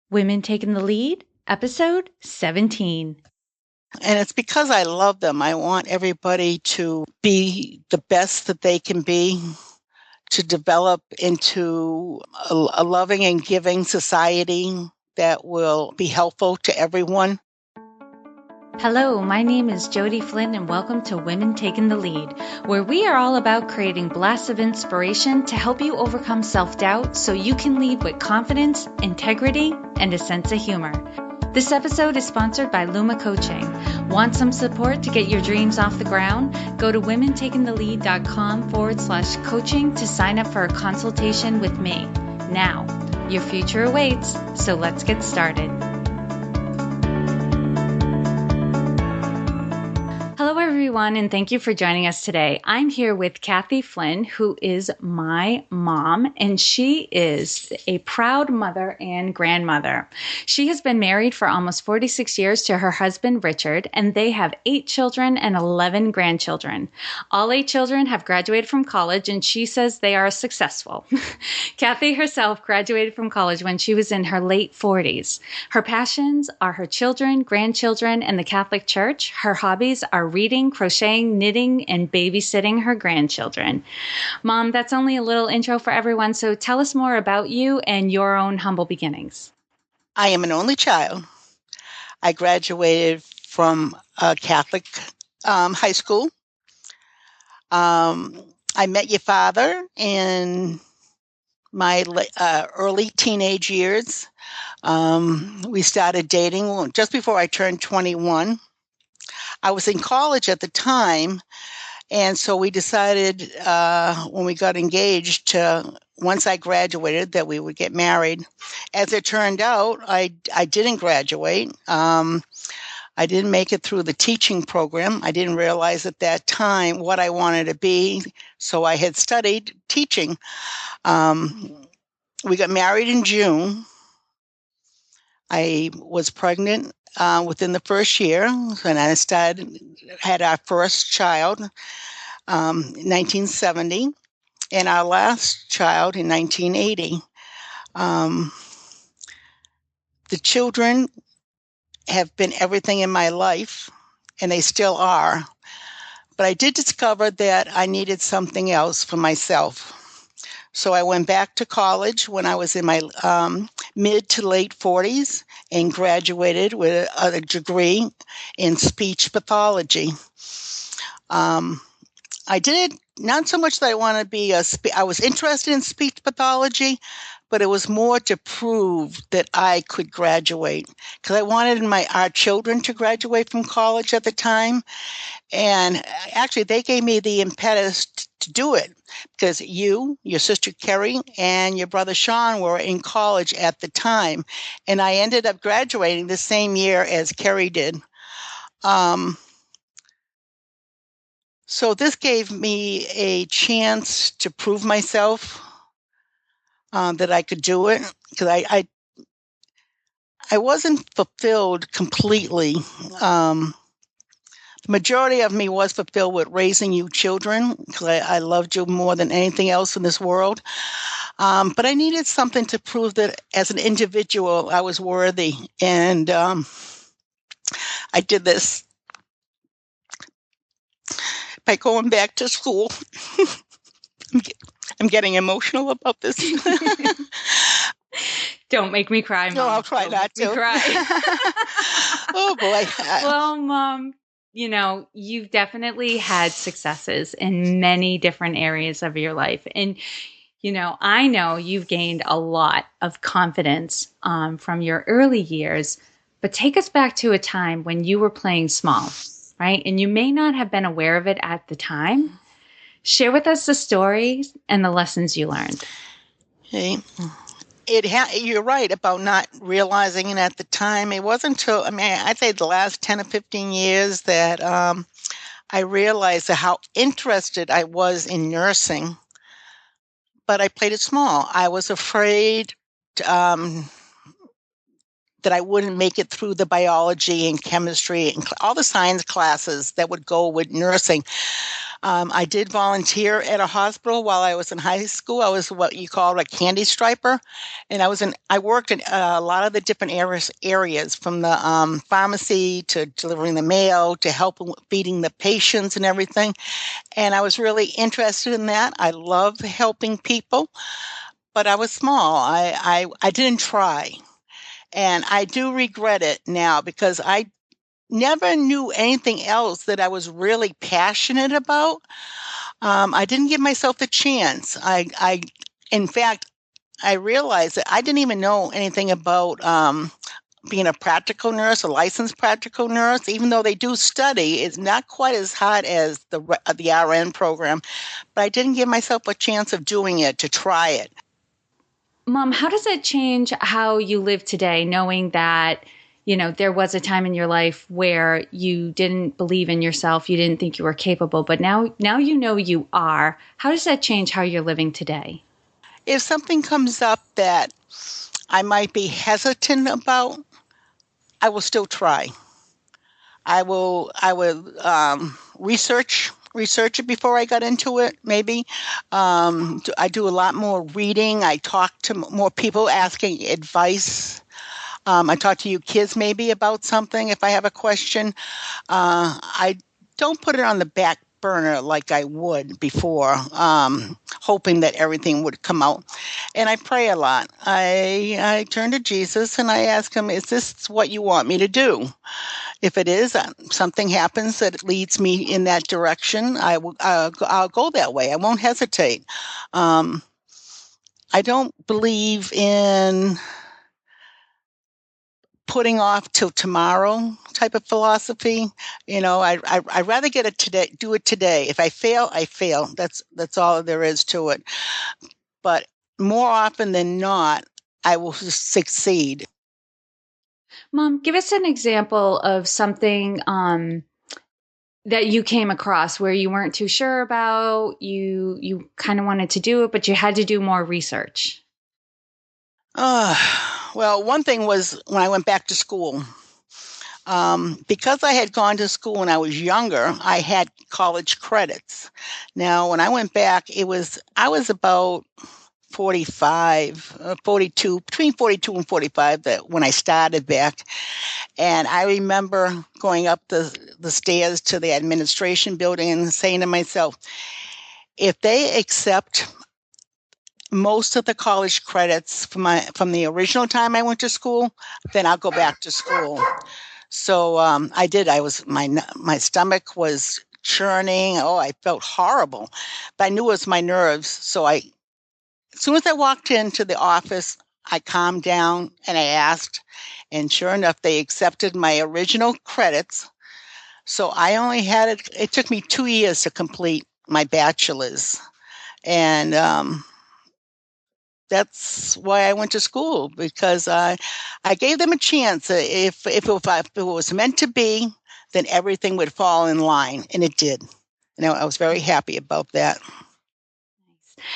Women Taking the Lead, episode 17. And it's because I love them. I want everybody to be the best that they can be, to develop into a loving and giving society that will be helpful to everyone. Hello, my name is Jody Flynn, and welcome to Women Taking the Lead, where we are all about creating blasts of inspiration to help you overcome self-doubt so you can lead with confidence, integrity, and a sense of humor. This episode is sponsored by Luma Coaching. Want some support to get your dreams off the ground? Go to womentakingthelead.com/coaching to sign up for a consultation with me. Now, your future awaits, so let's get started. Hello, everyone, and thank you for joining us today. I'm here with Cathy Flynn, who is my mom, and she is a proud mother and grandmother. She has been married for almost 46 years to her husband, Richard, and they have 8 children and 11 grandchildren. All 8 children have graduated from college, and she says they are successful. Cathy herself graduated from college when she was in her late 40s. Her passions are her children, grandchildren, and the Catholic Church. Her hobbies are reading, crocheting, knitting, and babysitting her grandchildren. Mom, that's only a little intro for everyone, so tell us more about you and your own humble beginnings. I am an only child. I graduated from a Catholic high school. I met your father in my early teenage years. We started dating just before I turned 21. I was in college at the time, and so we decided when we got engaged once I graduated that we would get married. As it turned out, I didn't graduate. I didn't make it through the teaching program. I didn't realize at that time what I wanted to be, so I had studied teaching. We got married in June. I was pregnant within the first year, and I had our first child in 1970, and our last child in 1980. The children have been everything in my life, and they still are. But I did discover that I needed something else for myself. So I went back to college when I was in my mid to late 40s and graduated with a degree in speech pathology. I did it not so much that I want to be I was interested in speech pathology, but it was more to prove that I could graduate because I wanted our children to graduate from college at the time. And actually, they gave me the impetus to do it because your sister Kerry, and your brother Sean were in college at the time. And I ended up graduating the same year as Kerry did. So this gave me a chance to prove myself that I could do it because I wasn't fulfilled completely. The majority of me was fulfilled with raising you children because I loved you more than anything else in this world. But I needed something to prove that as an individual I was worthy. And I did this by going back to school. I'm getting emotional about this. Don't make me cry, Mom. No, I'll try not to. Cry. Oh, boy. Well, Mom, you've definitely had successes in many different areas of your life. And, I know you've gained a lot of confidence from your early years, but take us back to a time when you were playing small, right? And you may not have been aware of it at the time. Share with us the stories and the lessons you learned. Okay. You're right about not realizing it at the time. It wasn't until, I'd say the last 10 or 15 years that I realized how interested I was in nursing, but I played it small. I was afraid that I wouldn't make it through the biology and chemistry and all the science classes that would go with nursing. I did volunteer at a hospital while I was in high school. I was what you call a candy striper, and I worked in a lot of the different areas from the pharmacy to delivering the mail to helping feeding the patients and everything. And I was really interested in that. I love helping people, but I was small. I didn't try. And I do regret it now because I never knew anything else that I was really passionate about. I didn't give myself a chance. In fact, I realized that I didn't even know anything about being a practical nurse, a licensed practical nurse. Even though they do study, it's not quite as hard as the RN program. But I didn't give myself a chance of doing it to try it. Mom, how does it change how you live today, knowing that, there was a time in your life where you didn't believe in yourself, you didn't think you were capable, but now you know you are. How does that change how you're living today? If something comes up that I might be hesitant about, I will still try. I will research it before I got into it. Maybe I do a lot more reading. I talk to more people asking advice. I talk to you kids maybe about something if I have a question. I don't put it on the back burner like I would before, hoping that everything would come out. And I pray a lot. I turn to Jesus and I ask him, is this what you want me to do? If it is, something happens that leads me in that direction, I'll go that way. I won't hesitate. Um, I don't believe in putting off till tomorrow type of philosophy. I'd rather get it today, do it today. If I fail, I fail. That's all there is to it. But more often than not, I will succeed. Mom, give us an example of something that you came across where you weren't too sure about, you kind of wanted to do it, but you had to do more research. Uh, well, one thing was when I went back to school. Because I had gone to school when I was younger, I had college credits. Now, when I went back, I was about 45, 42, between 42 and 45 that when I started back. And I remember going up the stairs to the administration building and saying to myself, if they accept most of the college credits from the original time I went to school, then I'll go back to school. So I did. My stomach was churning. Oh, I felt horrible, but I knew it was my nerves. So as soon as I walked into the office, I calmed down and I asked, and sure enough, they accepted my original credits. So I only had it. It took me 2 years to complete my bachelor's, and that's why I went to school because I gave them a chance. If it was meant to be, then everything would fall in line, and it did. I was very happy about that.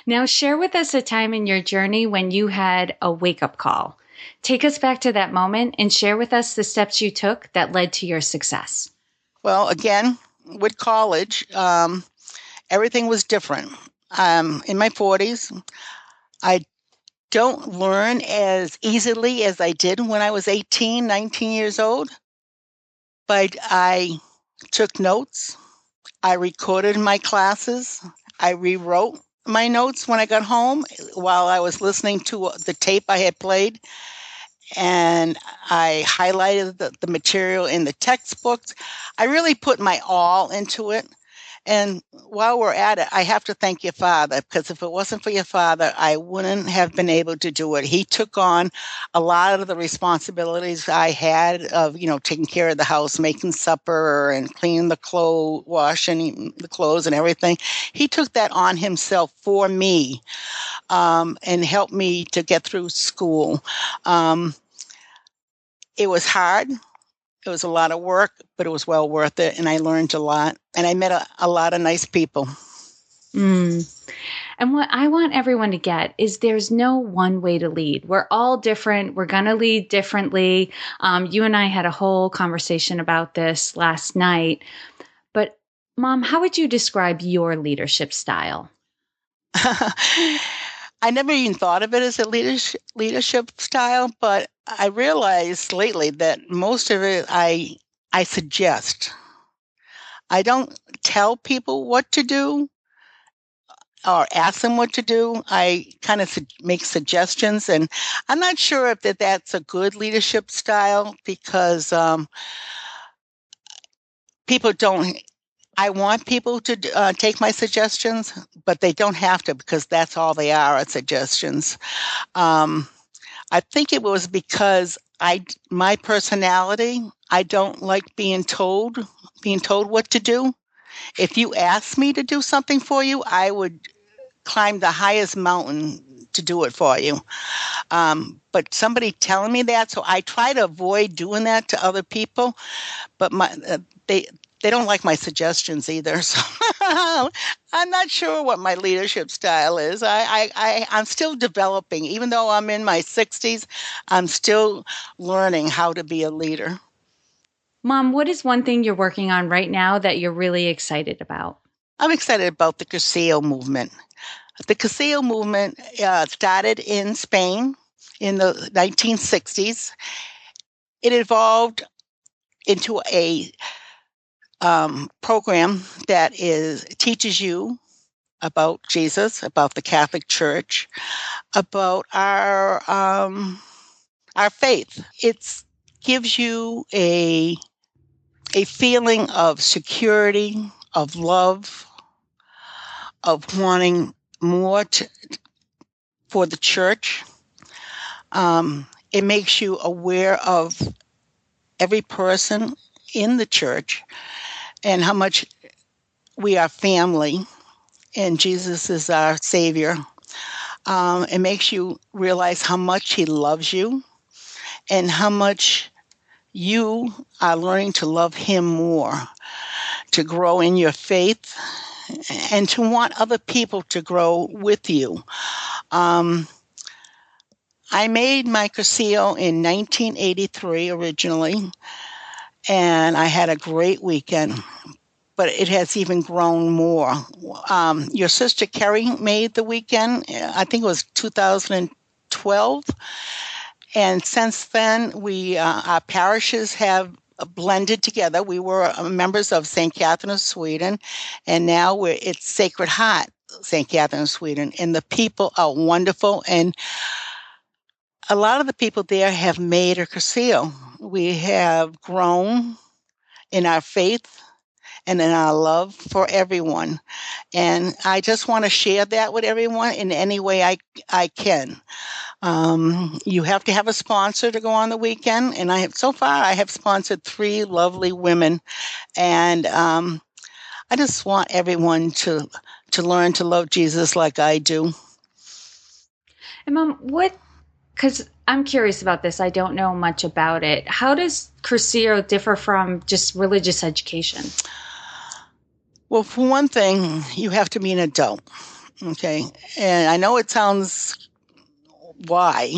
Now, share with us a time in your journey when you had a wake up call. Take us back to that moment and share with us the steps you took that led to your success. Well, again, with college, everything was different. In my 40s, I don't learn as easily as I did when I was 18, 19 years old, but I took notes. I recorded my classes. I rewrote my notes when I got home while I was listening to the tape I had played. And I highlighted the material in the textbooks. I really put my all into it. And while we're at it, I have to thank your father because if it wasn't for your father, I wouldn't have been able to do it. He took on a lot of the responsibilities I had of, taking care of the house, making supper and cleaning the clothes, washing the clothes and everything. He took that on himself for me and helped me to get through school. It was hard. It was a lot of work, but it was well worth it. And I learned a lot. And I met a lot of nice people. Mm. And what I want everyone to get is there's no one way to lead. We're all different. We're going to lead differently. You and I had a whole conversation about this last night. But Mom, how would you describe your leadership style? I never even thought of it as a leadership style, but I realized lately that most of it I suggest. I don't tell people what to do or ask them what to do. I kind of make suggestions, and I'm not sure if that's a good leadership style because people don't. I want people to take my suggestions, but they don't have to because that's all they are suggestions. Um, I think it was because my personality, I don't like being told what to do. If you ask me to do something for you, I would climb the highest mountain to do it for you. But somebody telling me that, so I try to avoid doing that to other people. But they they don't like my suggestions either. So I'm not sure what my leadership style is. I'm still developing, even though I'm in my 60s. I'm still learning how to be a leader. Mom, what is one thing you're working on right now that you're really excited about? I'm excited about the Castillo movement. The Castillo movement started in Spain in the 1960s. It evolved into a program that teaches you about Jesus, about the Catholic Church, about our faith. It gives you a feeling of security, of love, of wanting more for the church. It makes you aware of every person in the church and how much we are family and Jesus is our Savior. It makes you realize how much He loves you and how much you are learning to love Him more, to grow in your faith, and to want other people to grow with you. Um, I made my Castillo in 1983 originally, and I had a great weekend. But it has even grown more. Your sister Kerry made the weekend. I think it was 2012. And since then, our parishes have blended together. We were members of St. Catherine of Sweden, and now it's Sacred Heart, St. Catherine of Sweden. And the people are wonderful. And a lot of the people there have made a Castillo. We have grown in our faith and in our love for everyone. And I just want to share that with everyone in any way I can. You have to have a sponsor to go on the weekend, and so far I have sponsored 3 lovely women, and I just want everyone to learn to love Jesus like I do. And Mom, because I'm curious about this, I don't know much about it. How does Crucero differ from just religious education? Well, for one thing, you have to be an adult, okay? And I know it sounds why,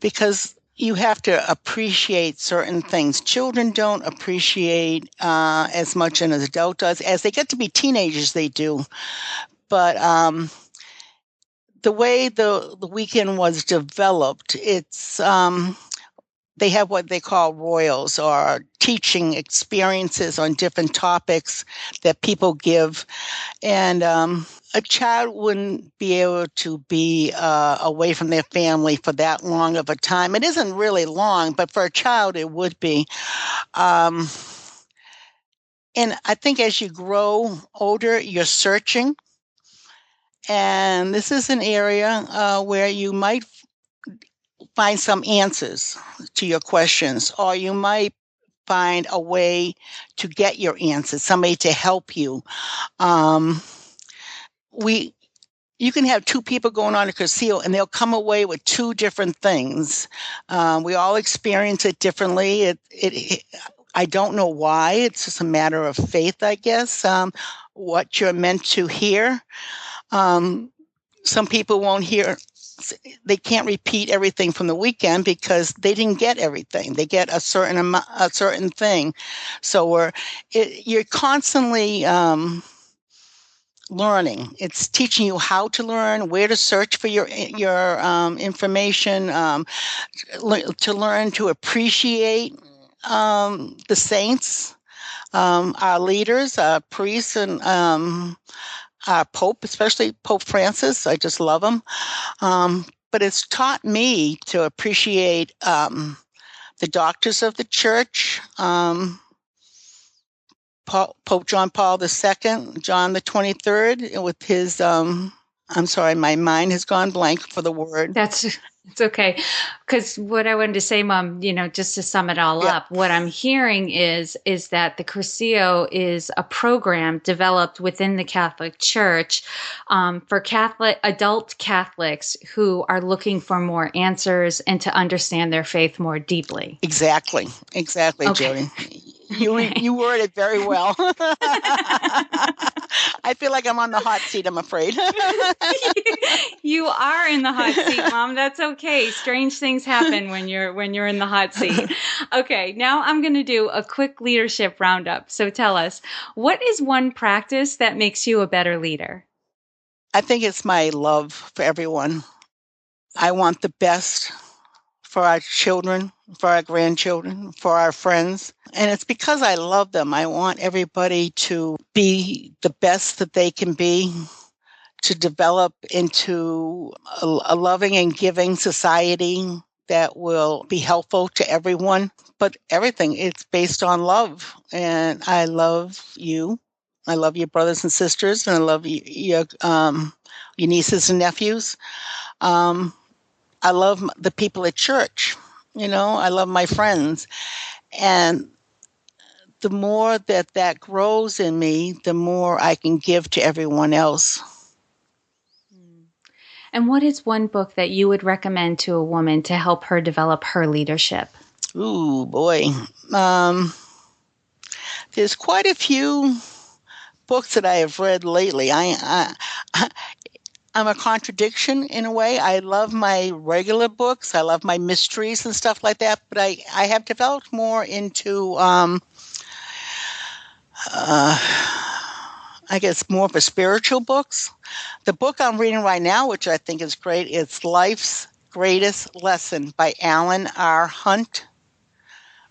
because you have to appreciate certain things. Children don't appreciate as much as an adult does. As they get to be teenagers, they do. But the way the weekend was developed, they have what they call royals or teaching experiences on different topics that people give. And a child wouldn't be able to be away from their family for that long of a time. It isn't really long, but for a child, it would be. Um, and I think as you grow older, you're searching. And this is an area where you might find some answers to your questions, or you might find a way to get your answers, somebody to help you. Um, we you can have 2 people going on a Castillo and they'll come away with 2 different things. We all experience it differently. I don't know why. It's just a matter of faith, I guess. What you're meant to hear. Some people won't hear they can't repeat everything from the weekend because they didn't get everything. They get a certain thing. So you're constantly learning. It's teaching you how to learn, where to search for your information, to learn to appreciate the saints, our leaders, our priests, and our Pope, especially Pope Francis. I just love him. But it's taught me to appreciate the doctors of the church, Pope John Paul II, John the 23rd, with his, I'm sorry, my mind has gone blank for the word. It's okay. Because what I wanted to say, Mom, just to sum it all up, what I'm hearing is that the Castillo is a program developed within the Catholic Church for adult Catholics who are looking for more answers and to understand their faith more deeply. Exactly, okay. Jody. You word it very well. I feel like I'm on the hot seat, I'm afraid. You are in the hot seat, Mom. That's okay. Strange things happen when you're in the hot seat. Okay, now I'm going to do a quick leadership roundup. So tell us, what is one practice that makes you a better leader? I think it's my love for everyone. I want the best for our children, for our grandchildren, for our friends. And it's because I love them. I want everybody to be the best that they can be, to develop into a loving and giving society that will be helpful to everyone. But everything, it's based on love. And I love you. I love your brothers and sisters, and I love your nieces and nephews. I love the people at church. I love my friends. And the more that grows in me, the more I can give to everyone else. And what is one book that you would recommend to a woman to help her develop her leadership? Ooh, boy. There's quite a few books that I have read lately. I'm a contradiction in a way. I love my regular books. I love my mysteries and stuff like that. But I have developed more into, I guess, more of a spiritual books. The book I'm reading right now, which I think is great, it's Life's Greatest Lesson by Alan R. Hunt,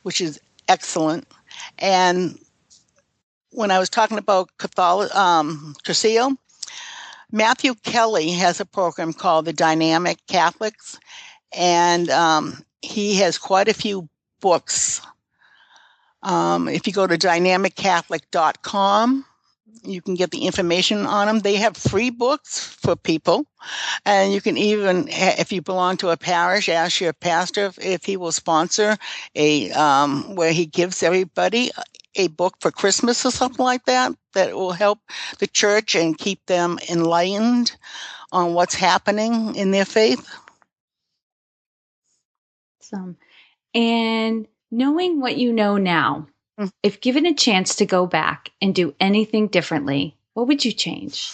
which is excellent. And when I was talking about Castillo, Matthew Kelly has a program called The Dynamic Catholics, and he has quite a few books. If you go to dynamiccatholic.com, you can get the information on them. They have free books for people, and you can even, if you belong to a parish, ask your pastor if he will sponsor where he gives everybody a book for Christmas or something like that will help the church and keep them enlightened on what's happening in their faith. Awesome. And knowing what you know now, if given a chance to go back and do anything differently, what would you change?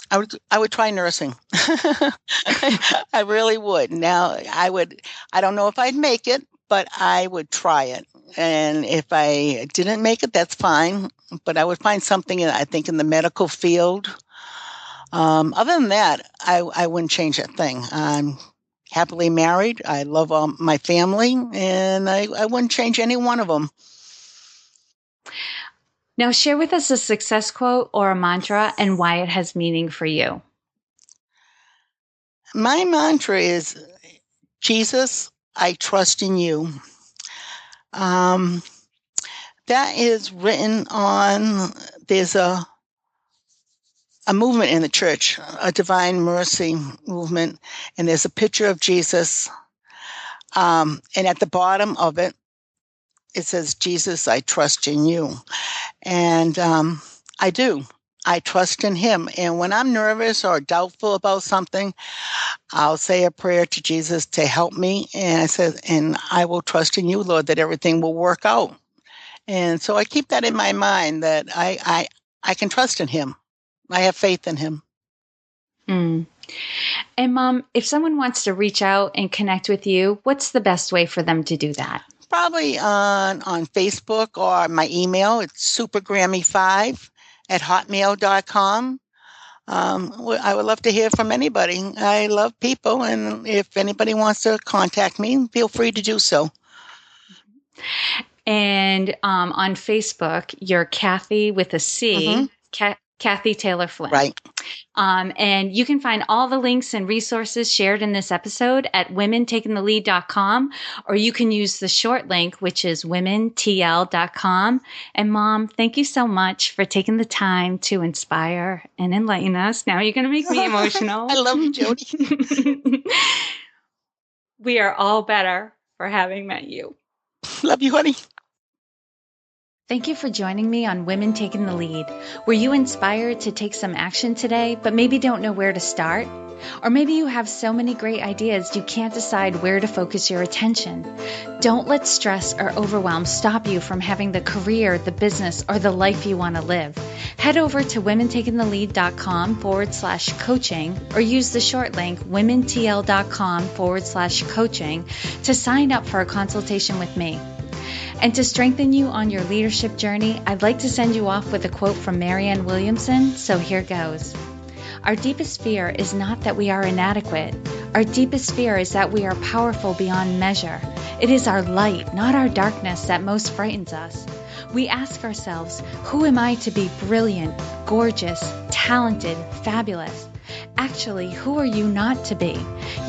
I would try nursing. I really would. Now, I don't know if I'd make it, but I would try it. And if I didn't make it, that's fine. But I would find something, I think, in the medical field. Other than that, I wouldn't change a thing. I'm happily married. I love my family, and I wouldn't change any one of them. Now, share with us a success quote or a mantra and why it has meaning for you. My mantra is, Jesus, I trust in you. That is written on, there's a movement in the church, a divine mercy movement, and there's a picture of Jesus. And at the bottom of it, it says, Jesus, I trust in you. And I do. I trust in him. And when I'm nervous or doubtful about something, I'll say a prayer to Jesus to help me. And I said, and I will trust in you, Lord, that everything will work out. And so I keep that in my mind, that I can trust in him. I have faith in him. And Mom, if someone wants to reach out and connect with you, what's the best way for them to do that? Probably on Facebook or my email. It's supergrammy5@hotmail.com. I would love to hear from anybody. I love people, and if anybody wants to contact me, feel free to do so. And on Facebook, you're Cathy with a C, Cathy Taylor Flynn. Right. And you can find all the links and resources shared in this episode at womentakingthelead.com, or you can use the short link, which is womentl.com. And Mom, thank you so much for taking the time to inspire and enlighten us. Now you're going to make me emotional. I love you, Jody. We are all better for having met you. Love you, honey. Thank you for joining me on Women Taking the Lead. Were you inspired to take some action today, but maybe don't know where to start? Or maybe you have so many great ideas you can't decide where to focus your attention. Don't let stress or overwhelm stop you from having the career, the business, or the life you want to live. Head over to womentakingthelead.com/coaching or use the short link womentl.com/coaching to sign up for a consultation with me. And to strengthen you on your leadership journey, I'd like to send you off with a quote from Marianne Williamson, so here goes. Our deepest fear is not that we are inadequate. Our deepest fear is that we are powerful beyond measure. It is our light, not our darkness, that most frightens us. We ask ourselves, who am I to be brilliant, gorgeous, talented, fabulous? Actually, who are you not to be?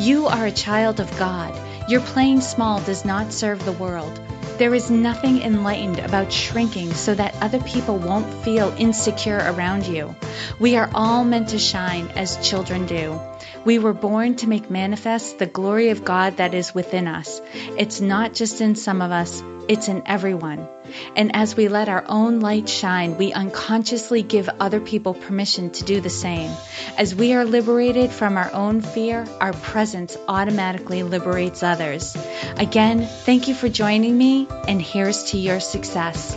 You are a child of God. Your playing small does not serve the world. There is nothing enlightened about shrinking so that other people won't feel insecure around you. We are all meant to shine as children do. We were born to make manifest the glory of God that is within us. It's not just in some of us, it's in everyone. And as we let our own light shine, we unconsciously give other people permission to do the same. As we are liberated from our own fear, our presence automatically liberates others. Again, thank you for joining me, and here's to your success.